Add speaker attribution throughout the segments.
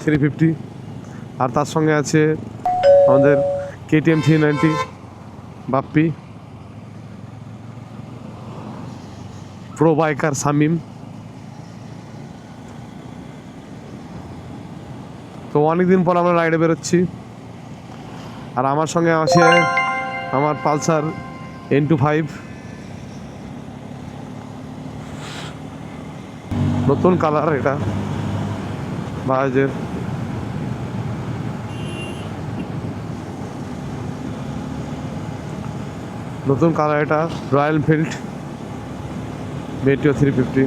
Speaker 1: 350, আর তার সঙ্গে আছে আমাদের KTM 390 Bappi, pro biker Shamim. তো অনেকদিন পর আমরা রাইডে বেরোচ্ছি, আর আমার সঙ্গে আছে আমার পালসার N25, নতুন কালার, এটা বাজাজের। নতুন কালার এটা, রয়্যাল এনফিল্ড মেটিও 350।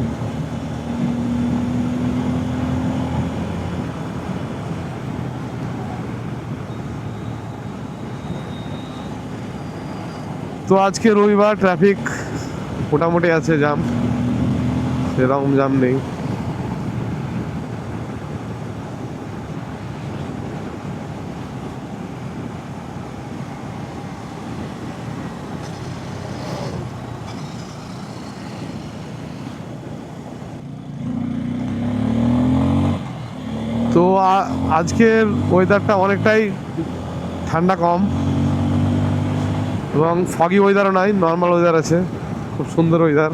Speaker 1: তো আজকে রবিবার, ট্রাফিক মোটামুটি আছে, জাম সেরকম জাম নেই। তো আজকের ওয়েদারটা অনেকটাই ঠান্ডা কম, এবং ফগি ওয়েদারও নাই, নর্মাল ওয়েদার আছে, খুব সুন্দর ওয়েদার।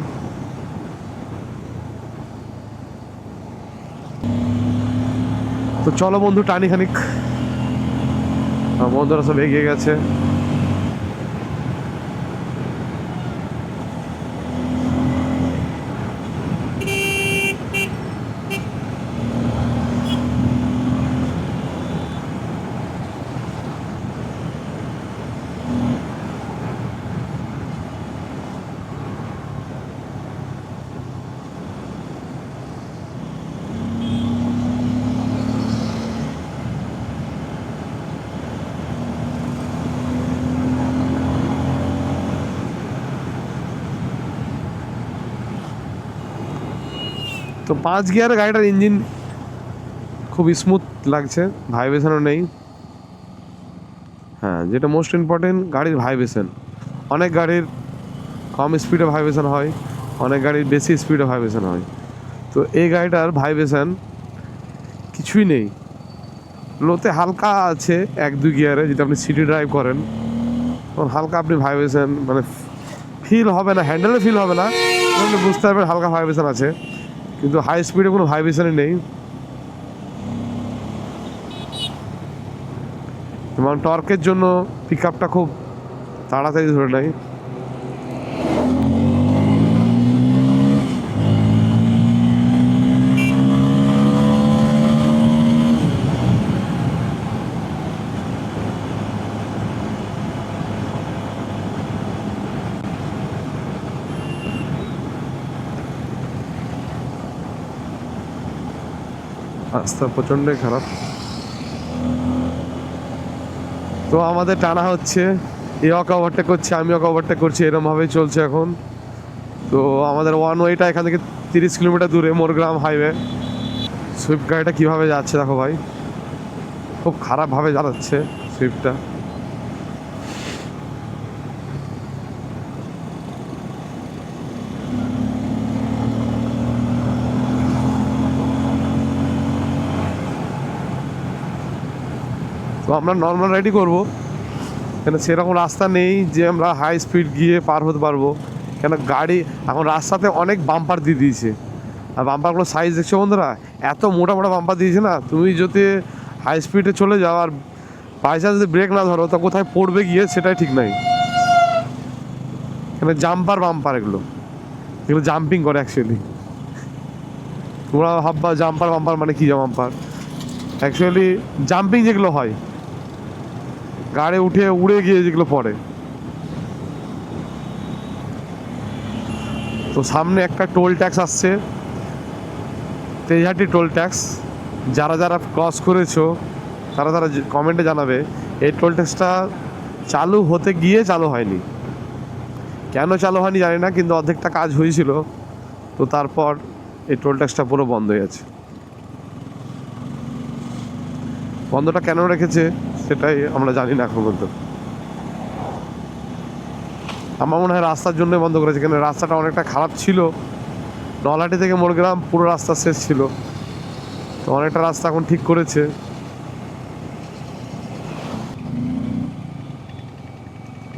Speaker 1: তো চলো বন্ধু টানি খানিক, বন্ধুরা সব এগিয়ে গেছে। তো 5 গিয়ারের গাড়িটার ইঞ্জিন খুব স্মুথ লাগছে, ভাইব্রেশনও নেই। হ্যাঁ, যেটা মোস্ট ইম্পর্টেন্ট, গাড়ির ভাইব্রেশন। অনেক গাড়ির কম স্পিডে ভাইব্রেশন হয়, অনেক গাড়ির বেশি স্পিডে ভাইব্রেশন হয়। তো এই গাড়িটার ভাইব্রেশন কিছুই নেই, লোতে হালকা আছে 1-2 গিয়ারে। যদি আপনি সিটি ড্রাইভ করেন তখন হালকা আপনি ভাইব্রেশন মানে ফিল হবে না, হ্যান্ডেলে ফিল হবে না, আপনি বুঝতে পারবেন হালকা ভাইব্রেশন আছে, কিন্তু হাই স্পিডে কোনো ভাইব্রেশনই নেই। এবং টর্কের জন্য পিক আপটা খুব তাড়াতাড়ি ধরে নেয়। রাস্তা প্রচণ্ডই খারাপ। তো আমাদের টানা হচ্ছে, এ ওকে ওভারটেক করছে, আমি ওকে ওভারটেক করছি, এরমভাবেই চলছে এখন। তো আমাদের ওয়ান ওয়েটা এখান থেকে 30 কিলোমিটার দূরে, মোরগ্রাম হাইওয়ে। সুইফট গাড়িটা কীভাবে যাচ্ছে দেখো ভাই, খুব খারাপভাবে যাচ্ছে সুইফটটা। তো আমরা নর্মাল রাইডই করবো, কেন সেরকম রাস্তা নেই যে আমরা হাই স্পিড গিয়ে পার হতে পারবো। কেন গাড়ি এখন রাস্তাতে অনেক বাম্পার দিয়ে দিয়েছে, আর বাম্পারগুলো সাইজ দেখছো বন্ধুরা, এত মোটা মোটা বাম্পার দিয়েছে না, তুমি যদি হাই স্পিডে চলে যাও আর বাই চান্স যদি ব্রেক না ধরো, তা কোথায় পড়বে গিয়ে সেটাই ঠিক নাই। কেন জাম্পার বাম্পার, এগুলো জাম্পিং করে অ্যাকচুয়ালি। তোমরা ভাববা জাম্পার বাম্পার মানে কি, বাম্পার অ্যাকচুয়ালি জাম্পিং যেগুলো হয়, গাড়ি উঠে উড়ে গিয়ে যেগুলো পড়ে। তো সামনে একটা টোল ট্যাক্স আসছে, তেজহাটি টোল ট্যাক্স। যারা যারা ক্রস করেছো তারা তারা কমেন্টে জানাবে, এই টোল ট্যাক্সটা চালু হতে গিয়ে চালু হয়নি। কেন চালু হয়নি জানি না, কিন্তু অর্ধেকটা কাজ হয়েছিল, তো তারপর এই টোল ট্যাক্সটা পুরো বন্ধ হয়ে গেছে। বন্ধটা কেন রেখেছে সেটাই আমরা জানি না এখন পর্যন্ত। আমার মনে হয় রাস্তার জন্যই বন্ধ করেছে, কেন রাস্তাটা অনেকটা খারাপ ছিল, নলহাটি থেকে মোরগ্রাম পুরো রাস্তা শেষ ছিল, তো অনেকটা রাস্তা এখন ঠিক করেছে।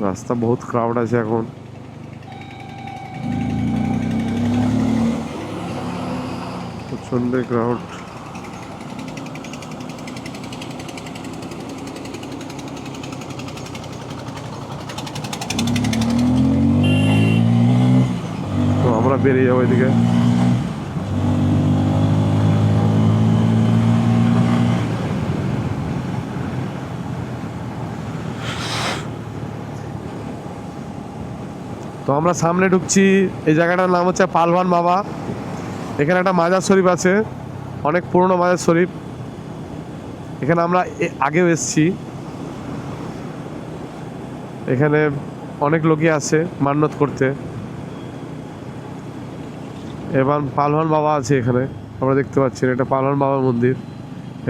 Speaker 1: রাস্তা বহুত ক্রাউড আছে এখন। প্রচন্ড ক্রাউড। তো আমরা বেরিয়ে যাবো এদিকে। তো আমরা সামনে ঢুকছি। এই জায়গাটার নাম হচ্ছে পালওয়ান বাবা। এখানে একটা মাজার শরীফ আছে, অনেক পুরনো মাজার শরীফ। এখানে আমরা আগেও এসেছি। এখানে অনেক লোকই আসে মান্নত করতে। এবার পালওয়ান বাবা আছে এখানে, আমরা দেখতে পাচ্ছি এটা পালওয়ান বাবার মন্দির।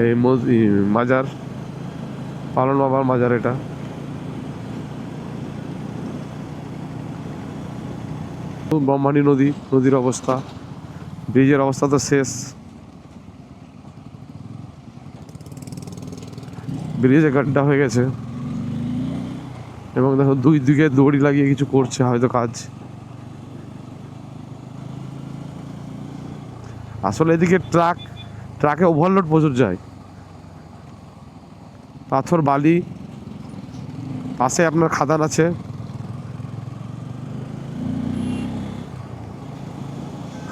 Speaker 1: এই মাজার, পালওয়ান বাবার মাজার এটা। ব্রহ্মাণী নদী, নদীর অবস্থা, ব্রিজের অবস্থা তো শেষ। ব্রিজে গাড্ডা হয়ে গেছে এবং দেখো দুই দিকে দড়ি লাগিয়ে কিছু করছে হয়তো কাজ। আসলে এদিকে ট্রাকে ওভারলোড প্রচুর যায়। পাথর বালি, পাশে আপনার খাদান আছে।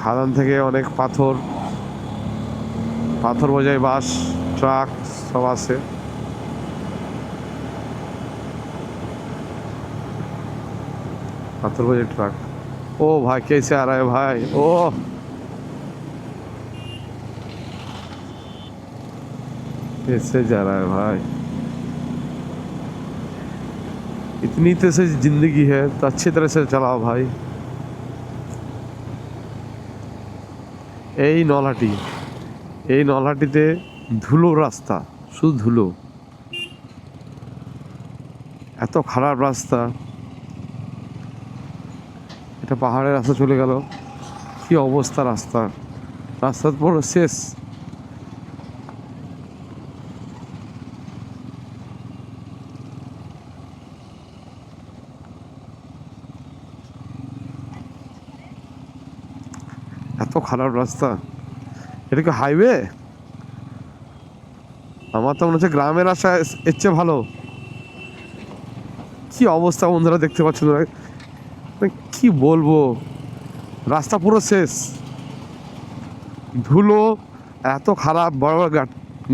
Speaker 1: খাদান থেকে অনেক পাথর বোঝাই বাস, ট্রাক সব আছে। पाथर बजे ट्रक। ओ भाई कैसे आ रहा है भाई? ओ कैसे जा रहा है भाई? इतनी तेज जिंदगी है तो अच्छी तरह से चलाओ भाई। এই নলহাটিতে ধুলো রাস্তা, শুধু ধুলো, এত খারাপ রাস্তা। এটা পাহাড়ের রাস্তা চলে গেল, কি অবস্থা রাস্তা পুরো শেষ। এত খারাপ রাস্তা, এটা কি হাইওয়ে? আমার তো মনে হচ্ছে গ্রামের রাস্তা এর চেয়ে ভালো। কি অবস্থা বন্ধুরা দেখতে পাচ্ছেন, কি বলবো, রাস্তা পুরো শেষ, ধুলো, এত খারাপ, বড় বড়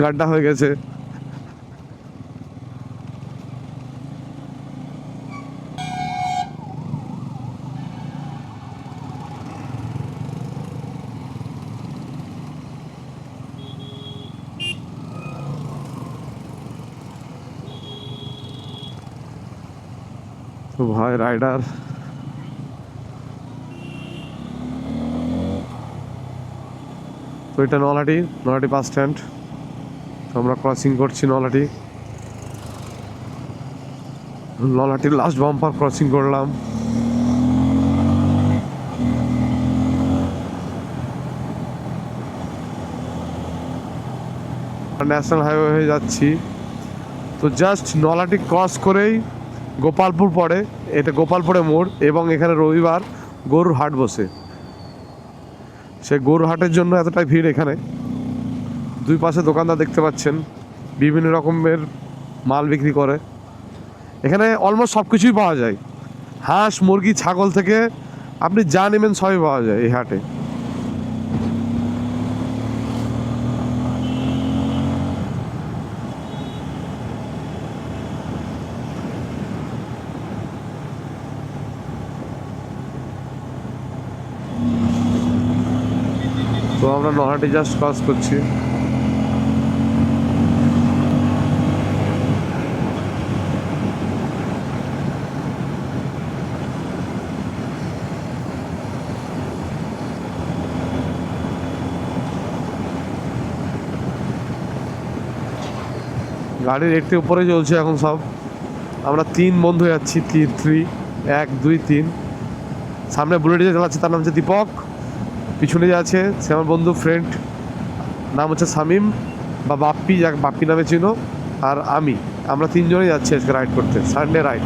Speaker 1: গাড্ডা হয়ে গেছে। তো ভাই রাইডার, তো এটা নলহাটি বাস স্ট্যান্ড। তো আমরা ক্রসিং করছি নলহাটির লাস্ট বাম্পার ক্রসিং করলাম। ন্যাশনাল হাইওয়ে হয়ে যাচ্ছি। তো জাস্ট নলহাটি ক্রস করেই গোপালপুর পড়ে, এটা গোপালপুরে মোড়, এবং এখানে রবিবার গরুর হাট বসে। সে গরুর হাটের জন্য এতটাই ভিড় এখানে। দুই পাশে দোকানদার দেখতে পাচ্ছেন, বিভিন্ন রকমের মাল বিক্রি করে। এখানে অলমোস্ট সব কিছুই পাওয়া যায়, হাঁস মুরগি ছাগল থেকে আপনি যা নেবেন সবই পাওয়া যায় এই হাটে। তো আমরা নলহাটি জাস্ট ক্রস করছি। গাড়ির একটু উপরে চলছে এখন সব। আমরা 3 বন্ধু যাচ্ছি, 1 2 3। সামনে বুলেট যে চালাচ্ছে তার নাম হচ্ছে দীপক, পিছনে যে আছে সে আমার বন্ধু ফ্রেন্ড নাম হচ্ছে শামিম বা বাপ্পি, যাকে বাপ্পি নামে চিনো, আর আমরা তিনজনেই যাচ্ছি আজকে রাইড করতে, সানডে রাইড।